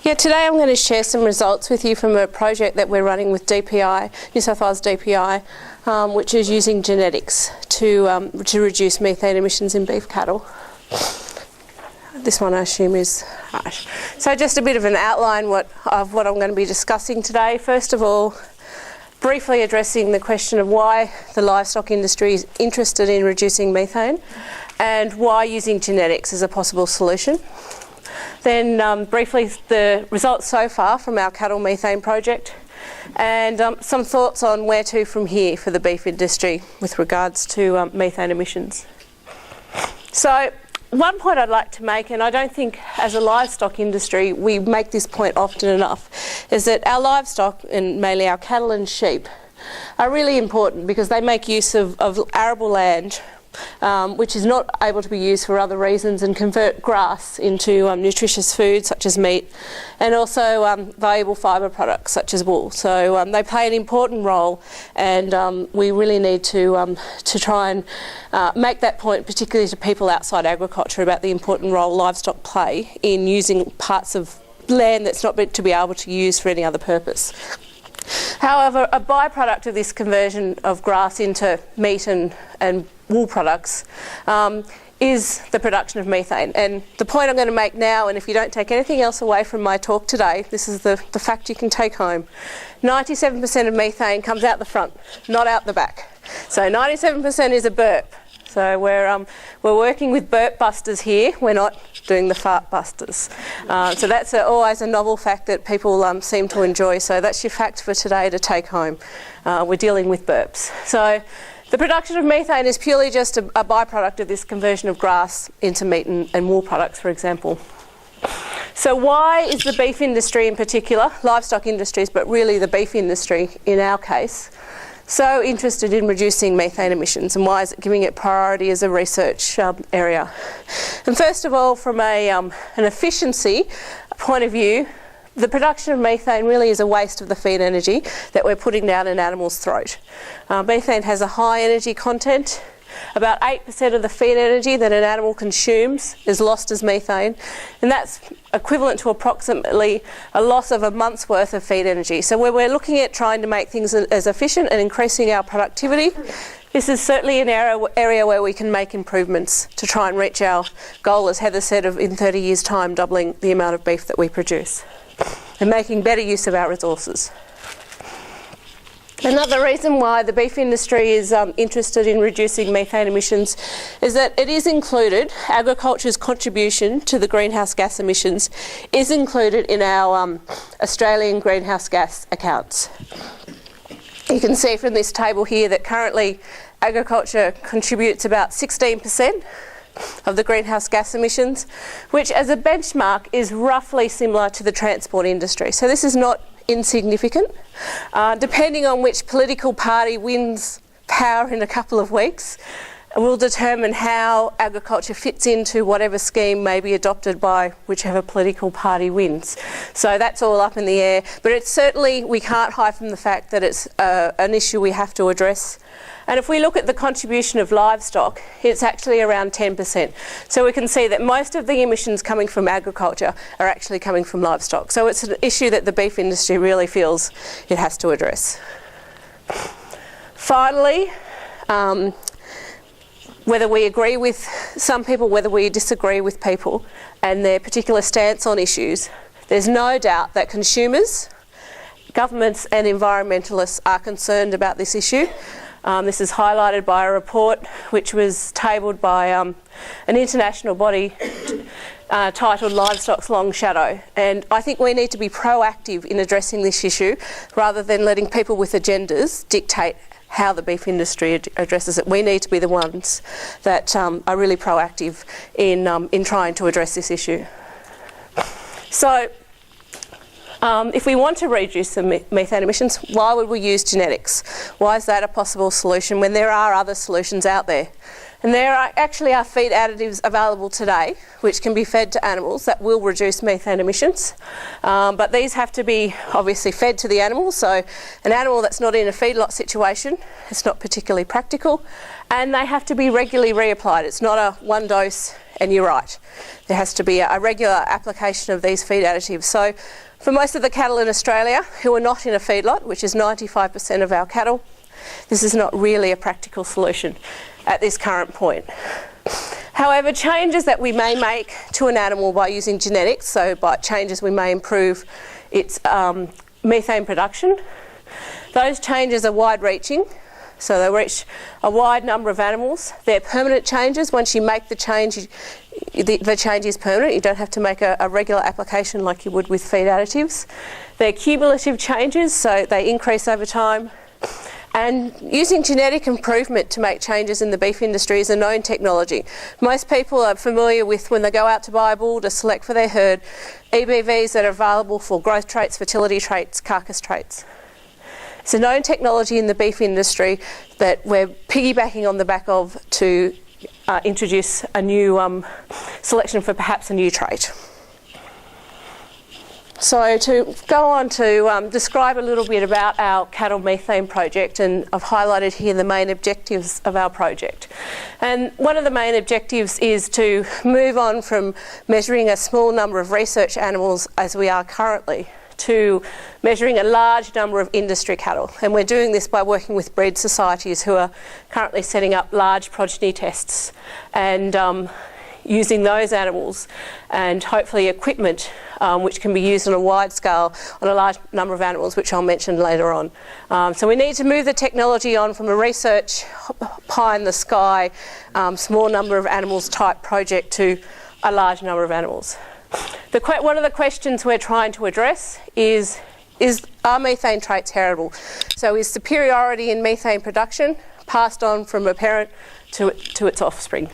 Yeah, today I'm going to share some results with you from a project that we're running with DPI, New South Wales DPI, which is using genetics to reduce methane emissions in beef cattle. This one I assume is right. So just a bit of an outline of what I'm going to be discussing today. First of all, briefly addressing the question of why the livestock industry is interested in reducing methane and why using genetics is a possible solution. Then briefly the results so far from our cattle methane project and some thoughts on where to from here for the beef industry with regards to methane emissions. So one point I'd like to make, and I don't think as a livestock industry we make this point often enough, is that our livestock, and mainly our cattle and sheep, are really important because they make use of arable land which is not able to be used for other reasons, and convert grass into nutritious food such as meat, and also valuable fibre products such as wool. So they play an important role, and we really need to try and make that point, particularly to people outside agriculture, about the important role livestock play in using parts of land that's not meant to be able to use for any other purpose. However, a byproduct of this conversion of grass into meat and wool products is the production of methane. And the point I'm going to make now, and if you don't take anything else away from my talk today, this is the fact you can take home. 97% of methane comes out the front, not out the back. So 97% is a burp. So we're working with burp busters here. We're not doing the fart busters. So that's always a novel fact that people seem to enjoy. So that's your fact for today to take home. We're dealing with burps. So the production of methane is purely just a byproduct of this conversion of grass into meat and wool products, for example. So why is the beef industry in particular, livestock industries, but really the beef industry in our case, so interested in reducing methane emissions, and why is it giving it priority as a research area? And first of all, from an efficiency point of view, the production of methane really is a waste of the feed energy that we're putting down an animal's throat. Methane has a high energy content. About 8% of the feed energy that an animal consumes is lost as methane, and that's equivalent to approximately a loss of a month's worth of feed energy. So where we're looking at trying to make things as efficient and increasing our productivity, this is certainly an area where we can make improvements to try and reach our goal, as Heather said, of in 30 years' time doubling the amount of beef that we produce and making better use of our resources. Another reason why the beef industry is interested in reducing methane emissions is that it is included, agriculture's contribution to the greenhouse gas emissions is included in our Australian greenhouse gas accounts. You can see from this table here that currently agriculture contributes about 16% of the greenhouse gas emissions, which as a benchmark is roughly similar to the transport industry. So this is not insignificant. Depending on which political party wins power in a couple of weeks, will determine how agriculture fits into whatever scheme may be adopted by whichever political party wins. So that's all up in the air, but it's certainly, we can't hide from the fact that it's an issue we have to address. And if we look at the contribution of livestock, it's actually around 10%. So we can see that most of the emissions coming from agriculture are actually coming from livestock. So it's an issue that the beef industry really feels it has to address. Finally, whether we agree with some people, whether we disagree with people and their particular stance on issues, there's no doubt that consumers, governments and environmentalists are concerned about this issue. This is highlighted by a report which was tabled by an international body titled Livestock's Long Shadow. And I think we need to be proactive in addressing this issue rather than letting people with agendas dictate how the beef industry addresses it. We need to be the ones that are really proactive in trying to address this issue. So if we want to reduce the methane emissions, why would we use genetics? Why is that a possible solution when there are other solutions out there? And there actually are feed additives available today which can be fed to animals that will reduce methane emissions. But these have to be obviously fed to the animal, so an animal that's not in a feedlot situation, it's not particularly practical, and they have to be regularly reapplied. It's not a one dose And you're right, there has to be a regular application of these feed additives. So for most of the cattle in Australia who are not in a feedlot, which is 95% of our cattle, this is not really a practical solution at this current point. However, changes that we may make to an animal by using genetics, so by changes we may improve its methane production, those changes are wide-reaching, so they reach a wide number of animals. They're permanent changes. Once you make the change, the change is permanent. You don't have to make a regular application like you would with feed additives. They're cumulative changes, so they increase over time. And using genetic improvement to make changes in the beef industry is a known technology. Most people are familiar with, when they go out to buy a bull to select for their herd, EBVs that are available for growth traits, fertility traits, carcass traits. It's a known technology in the beef industry that we're piggybacking on the back of to introduce a new selection for perhaps a new trait. So to go on to describe a little bit about our cattle methane project, and I've highlighted here the main objectives of our project. And one of the main objectives is to move on from measuring a small number of research animals as we are currently to measuring a large number of industry cattle. And we're doing this by working with breed societies who are currently setting up large progeny tests and using those animals and hopefully equipment which can be used on a wide scale on a large number of animals, which I'll mention later on. So we need to move the technology on from a research pie in the sky, small number of animals type project to a large number of animals. One of the questions we're trying to address is are methane traits heritable? So is superiority in methane production passed on from a parent to its offspring?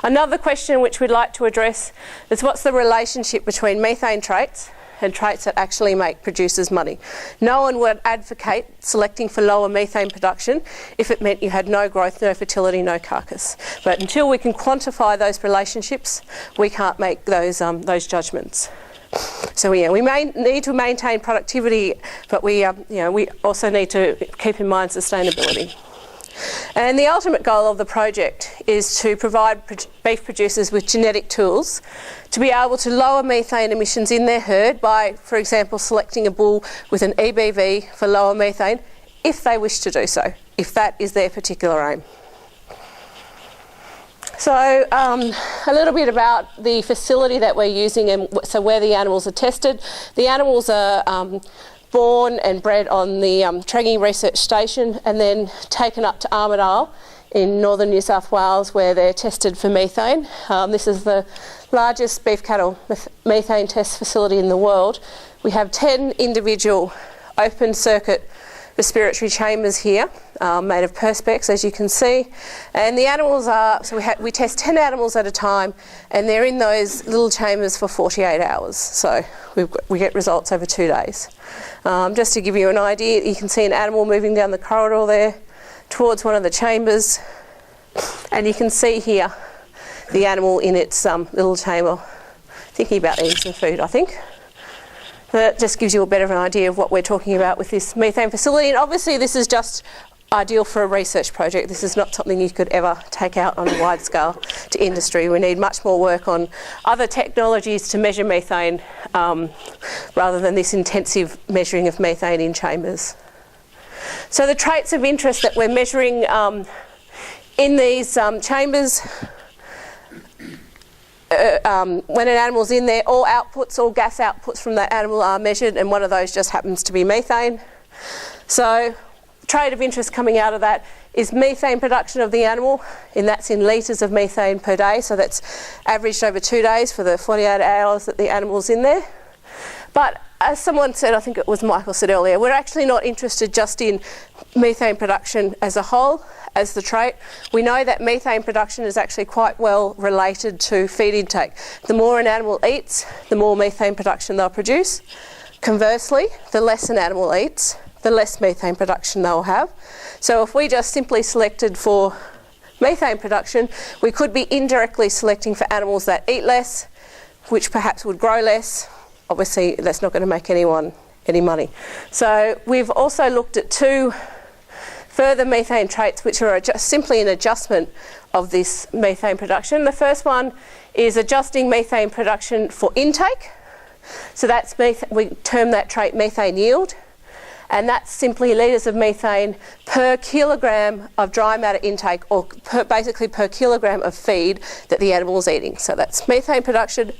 Another question which we'd like to address is what's the relationship between methane traits and traits that actually make producers money? No one would advocate selecting for lower methane production if it meant you had no growth, no fertility, no carcass. But until we can quantify those relationships, we can't make those judgments. So yeah, we may need to maintain productivity, but we also need to keep in mind sustainability. And the ultimate goal of the project is to provide beef producers with genetic tools to be able to lower methane emissions in their herd by, for example, selecting a bull with an EBV for lower methane if they wish to do so, if that is their particular aim. So a little bit about the facility that we're using and so where the animals are tested. The animals are born and bred on the Trangie Research Station and then taken up to Armidale in northern New South Wales where they're tested for methane. This is the largest beef cattle methane test facility in the world. We have 10 individual open circuit respiratory chambers here made of perspex, as you can see, and the animals are, so we test 10 animals at a time and they're in those little chambers for 48 hours, so we get results over 2 days. Just to give you an idea, you can see an animal moving down the corridor there towards one of the chambers, and you can see here the animal in its little chamber thinking about eating some food, I think. That just gives you a bit of an idea of what we're talking about with this methane facility. And obviously this is just ideal for a research project. This is not something you could ever take out on a wide scale to industry. We need much more work on other technologies to measure methane rather than this intensive measuring of methane in chambers. So the traits of interest that we're measuring in these chambers, when an animal's in there, all gas outputs from that animal are measured, and one of those just happens to be methane. So the trait of interest coming out of that is methane production of the animal, and that's in litres of methane per day, so that's averaged over 2 days for the 48 hours that the animal's in there. But as someone said, I think it was Michael said earlier, we're actually not interested just in methane production as a whole, as the trait. We know that methane production is actually quite well related to feed intake. The more an animal eats, the more methane production they'll produce. Conversely, the less an animal eats, the less methane production they'll have. So if we just simply selected for methane production, we could be indirectly selecting for animals that eat less, which perhaps would grow less. Obviously, that's not going to make anyone any money. So we've also looked at 2 further methane traits which are simply an adjustment of this methane production. The first one is adjusting methane production for intake. So that's we term that trait methane yield, and that's simply litres of methane per kilogram of dry matter intake, or basically per kilogram of feed that the animal is eating. So that's methane production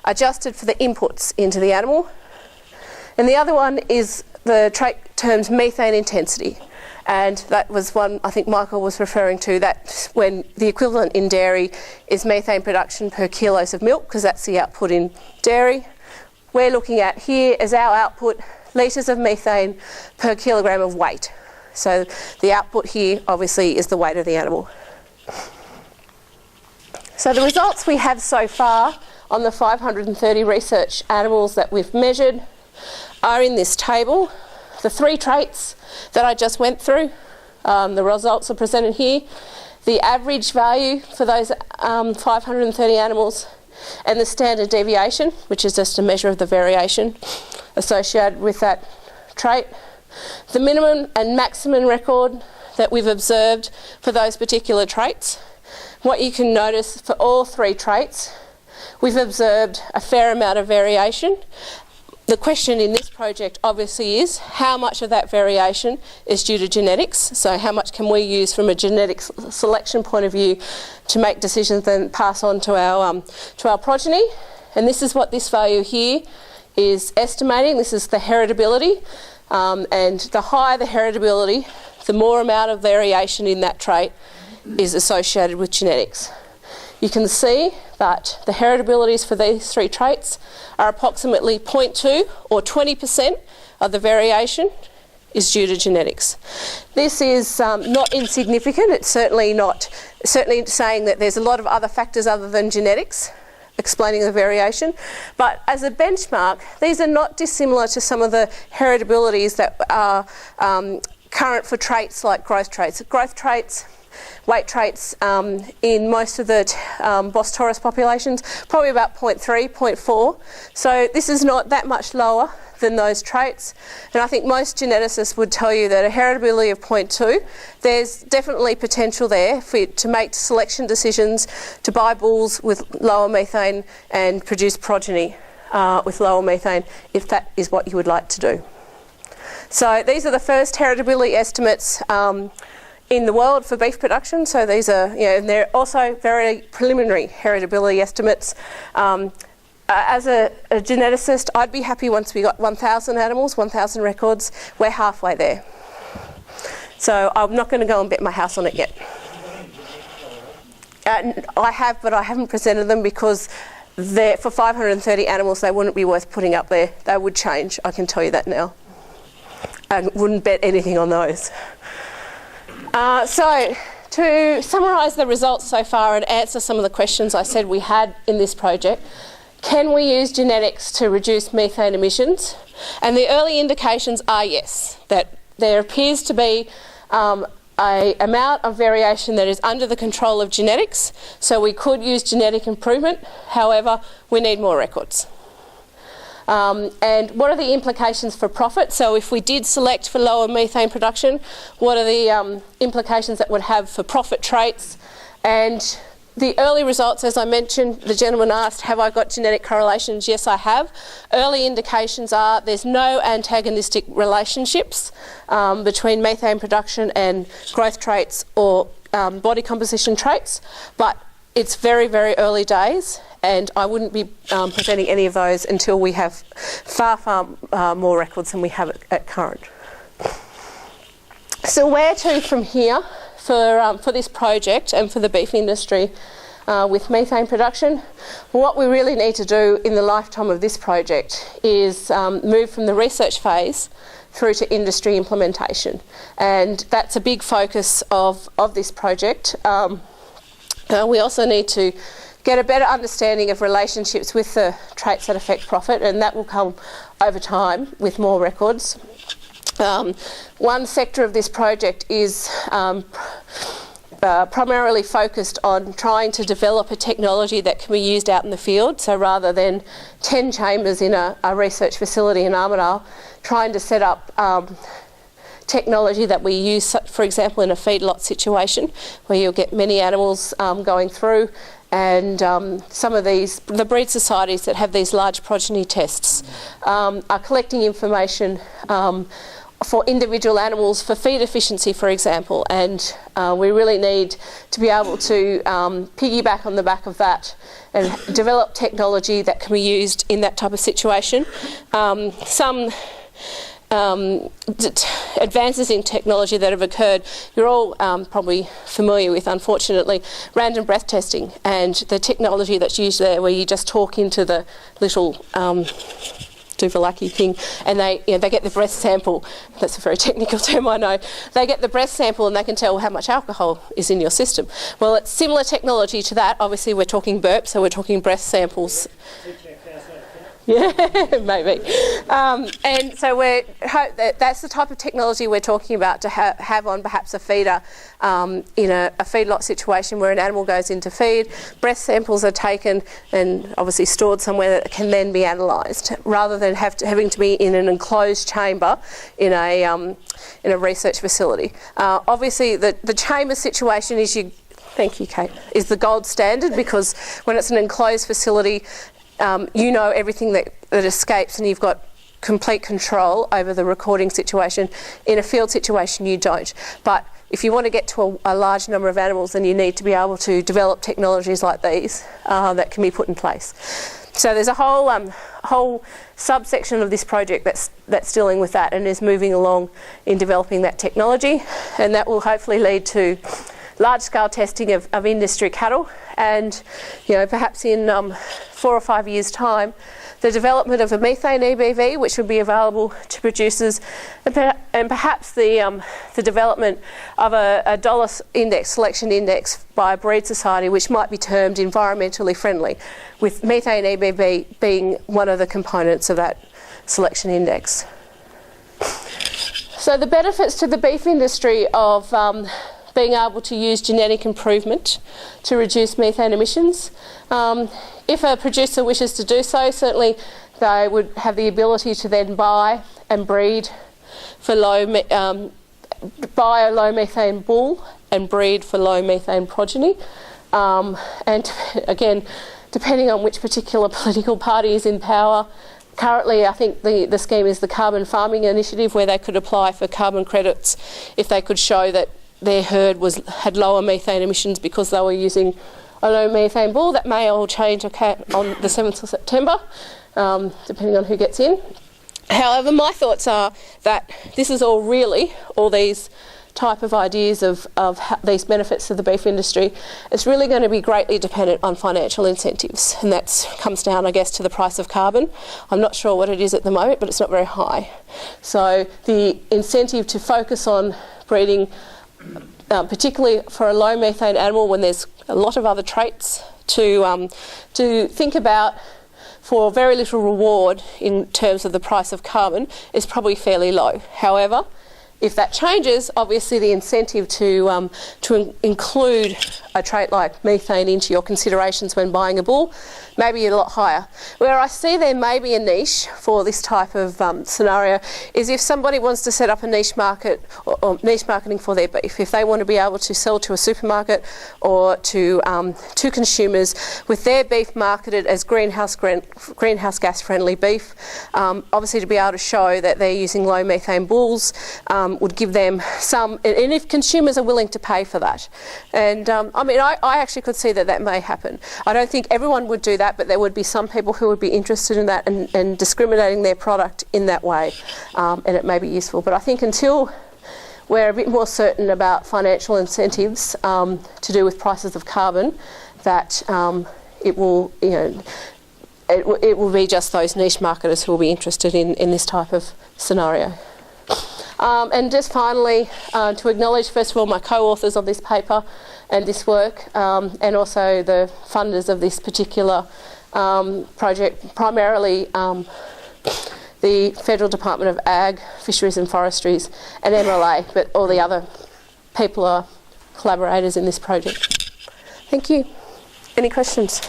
adjusted for the inputs into the animal. And the other one is the trait termed methane intensity. And that was one I think Michael was referring to, that when the equivalent in dairy is methane production per kilos of milk, because that's the output in dairy. We're looking at here as our output litres of methane per kilogram of weight. So the output here obviously is the weight of the animal. So the results we have so far on the 530 research animals that we've measured are in this table. The 3 traits that I just went through, the results are presented here. The average value for those 530 animals, and the standard deviation, which is just a measure of the variation associated with that trait. The minimum and maximum record that we've observed for those particular traits. What you can notice for all 3 traits, we've observed a fair amount of variation. The question in this project obviously is how much of that variation is due to genetics, so how much can we use from a genetic selection point of view to make decisions and pass on to our progeny. And this is what this value here is estimating. This is the heritability, and the higher the heritability, the more amount of variation in that trait is associated with genetics. You can see that the heritabilities for these 3 traits are approximately 0.2 or 20% of the variation is due to genetics. This is not insignificant. It's certainly saying that there's a lot of other factors other than genetics explaining the variation. But as a benchmark, these are not dissimilar to some of the heritabilities that are current for traits like growth traits. Growth traits, weight traits in most of the Bos Taurus populations, probably about 0.3, 0.4. So this is not that much lower than those traits. And I think most geneticists would tell you that a heritability of 0.2, there's definitely potential there to make selection decisions to buy bulls with lower methane and produce progeny with lower methane, if that is what you would like to do. So these are the first heritability estimates in the world for beef production. So these are, and they're also very preliminary heritability estimates. As a geneticist, I'd be happy once we got 1,000 animals, 1,000 records. We're halfway there. So I'm not going to go and bet my house on it yet. I have, but I haven't presented them because for 530 animals, they wouldn't be worth putting up there. They would change, I can tell you that now. I wouldn't bet anything on those. So to summarise the results so far and answer some of the questions I said we had in this project, can we use genetics to reduce methane emissions? And the early indications are yes, that there appears to be an amount of variation that is under the control of genetics, so we could use genetic improvement. However, we need more records. And what are the implications for profit? So if we did select for lower methane production, what are the implications that would have for profit traits? And the early results, as I mentioned, the gentleman asked, have I got genetic correlations? Yes, I have. Early indications are there's no antagonistic relationships between methane production and growth traits or body composition traits, but it's very, very early days, and I wouldn't be presenting any of those until we have far, far more records than we have at current. So where to from here for this project and for the beef industry with methane production? Well, what we really need to do in the lifetime of this project is move from the research phase through to industry implementation, and that's a big focus of this project. We also need to get a better understanding of relationships with the traits that affect profit, and that will come over time with more records. One sector of this project is primarily focused on trying to develop a technology that can be used out in the field. So rather than 10 chambers in a research facility in Armidale, trying to set up technology that we use, for example, in a feedlot situation where you'll get many animals going through, and some of the breed societies that have these large progeny tests are collecting information for individual animals for feed efficiency, for example, and we really need to be able to piggyback on the back of that and develop technology that can be used in that type of situation. Some advances in technology that have occurred, you're all probably familiar with, unfortunately, random breath testing and the technology that's used there, where you just talk into the little Duvalaki thing, and they get the breath sample. That's a very technical term, I know. They get the breath sample and they can tell how much alcohol is in your system. Well, it's similar technology to that. Obviously, we're talking burp, so we're talking breath samples. Yeah, maybe. And so we hope that that's the type of technology we're talking about to have on perhaps a feeder in a feedlot situation where an animal goes into feed. Breath samples are taken and obviously stored somewhere that can then be analysed, rather than having to be in an enclosed chamber in a research facility. Obviously, the chamber situation is thank you, Kate, is the gold standard, because when it's an enclosed facility, you know everything that escapes, and you've got complete control over the recording situation. In a field situation, you don't. But if you want to get to a large number of animals, then you need to be able to develop technologies like these that can be put in place. So there's a whole subsection of this project that's dealing with that and is moving along in developing that technology, and that will hopefully lead to large-scale testing of industry cattle, and perhaps in 4 or 5 years' time, the development of a methane EBV, which would be available to producers, and perhaps the development of a dollar index, selection index by a breed society, which might be termed environmentally friendly, with methane EBV being one of the components of that selection index. So the benefits to the beef industry of being able to use genetic improvement to reduce methane emissions. If a producer wishes to do so, certainly they would have the ability to then buy and breed for buy a low methane bull and breed for low methane progeny. And again, depending on which particular political party is in power, currently I think the scheme is the Carbon Farming Initiative, where they could apply for carbon credits if they could show that their herd had lower methane emissions because they were using a low methane bull. That may all change on the 7th of September, depending on who gets in. However, my thoughts are that this is all these type of ideas of these benefits to the beef industry, it's really going to be greatly dependent on financial incentives, and that comes down, I guess, to the price of carbon. I'm not sure what it is at the moment, but it's not very high. So the incentive to focus on breeding, particularly for a low methane animal when there's a lot of other traits to think about for very little reward in terms of the price of carbon, is probably fairly low. However, if that changes, obviously the incentive to include a trait like methane into your considerations when buying a bull may be a lot higher. Where I see there may be a niche for this type of scenario is if somebody wants to set up a niche market or niche marketing for their beef. If they want to be able to sell to a supermarket or to consumers with their beef marketed as greenhouse gas friendly beef, obviously to be able to show that they're using low methane bulls would give them some, and if consumers are willing to pay for that. And I actually could see that may happen. I don't think everyone would do that, but there would be some people who would be interested in that and discriminating their product in that way, and it may be useful. But I think until we're a bit more certain about financial incentives to do with prices of carbon, that it will be just those niche marketers who will be interested in this type of scenario. And just finally, to acknowledge first of all my co-authors on this paper and this work, and also the funders of this particular project, primarily the Federal Department of Ag, Fisheries and Forestries and MLA, but all the other people are collaborators in this project. Thank you. Any questions?